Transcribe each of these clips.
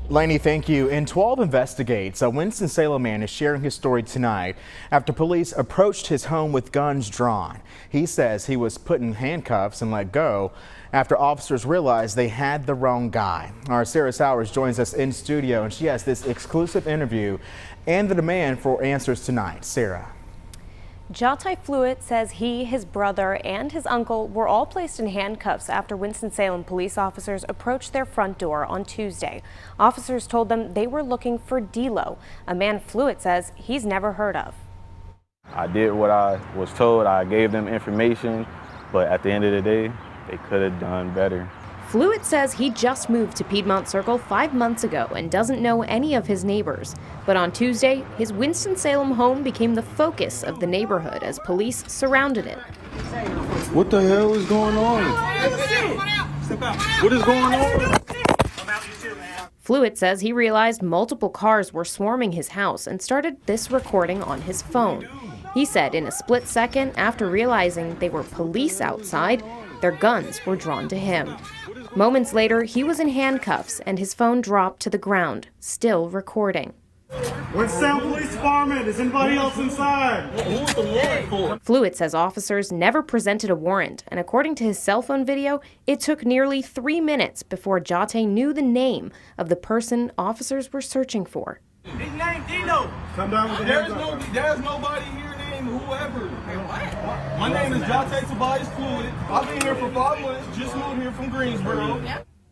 Lainey, thank you. In 12 Investigates, a Winston-Salem man is sharing his story tonight after police approached his home with guns drawn. He says he was put in handcuffs and let go after officers realized they had the wrong guy. Our Sarah Sowers joins us in studio, and she has this exclusive interview and the demand for answers tonight. Sarah. Jahtai Fluitt says he, his brother, and his uncle were all placed in handcuffs after Winston-Salem police officers approached their front door on Tuesday. Officers told them they were looking for D'Lo, a man Fluitt says he's never heard of. I did what I was told. I gave them information, but at the end of the day, they could have done better. Fluitt says he just moved to Piedmont Circle 5 months ago and doesn't know any of his neighbors. But on Tuesday, his Winston-Salem home became the focus of the neighborhood as police surrounded it. What the hell is going on? What is going on? Fluitt says he realized multiple cars were swarming his house and started this recording on his phone. He said in a split second after realizing they were police outside, their guns were drawn to him. Moments later, he was in handcuffs and his phone dropped to the ground, still recording. Winston Police Department, is anybody else inside? Who's the warrant for? Fluitt says officers never presented a warrant, and according to his cell phone video, it took nearly 3 minutes before Jahtai knew the name of the person officers were searching for. His name D'Lo. Come down with the There's nobody here named whoever. My name is Jahtai Tobias Fluitt. I've been here for 5 months, just moved here from Greensboro.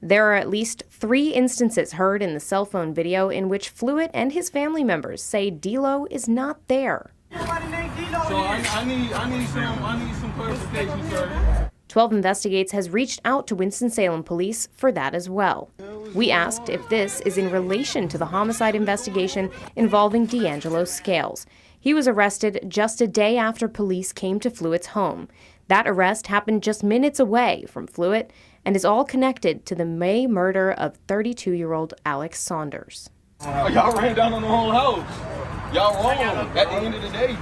There are at least 3 instances heard in the cell phone video in which Fluitt and his family members say D'Lo is not there. So I need some clarification, sir. 12 Investigates has reached out to Winston-Salem police for that as well. We asked if this is in relation to the homicide investigation involving D'Angelo Scales. He was arrested just a day after police came to Fluitt's home. That arrest happened just minutes away from Fluitt and is all connected to the May murder of 32-year-old Alex Saunders. Y'all ran down on the whole house. Y'all wrong at the end of the day.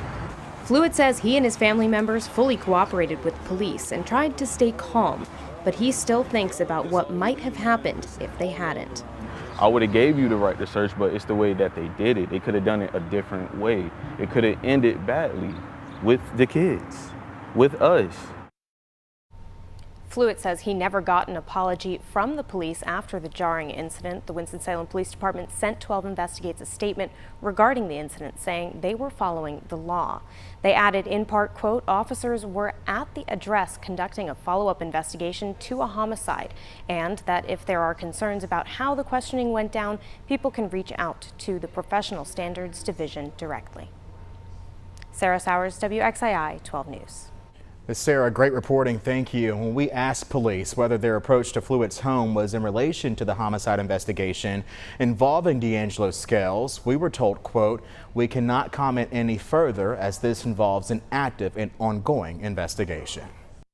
Fluitt says he and his family members fully cooperated with police and tried to stay calm, but he still thinks about what might have happened if they hadn't. I would have gave you the right to search, but it's the way that they did it. They could have done it a different way. It could have ended badly with the kids, with us. Fluitt says he never got an apology from the police after the jarring incident. The Winston-Salem Police Department sent 12 Investigates a statement regarding the incident, saying they were following the law. They added in part, quote, officers were at the address conducting a follow-up investigation to a homicide, and that if there are concerns about how the questioning went down, people can reach out to the Professional Standards Division directly. Sarah Sowers, WXII 12 News. Sarah, great reporting. Thank you. When we asked police whether their approach to Fluitt's home was in relation to the homicide investigation involving D'Angelo Scales, we were told, quote, we cannot comment any further as this involves an active and ongoing investigation.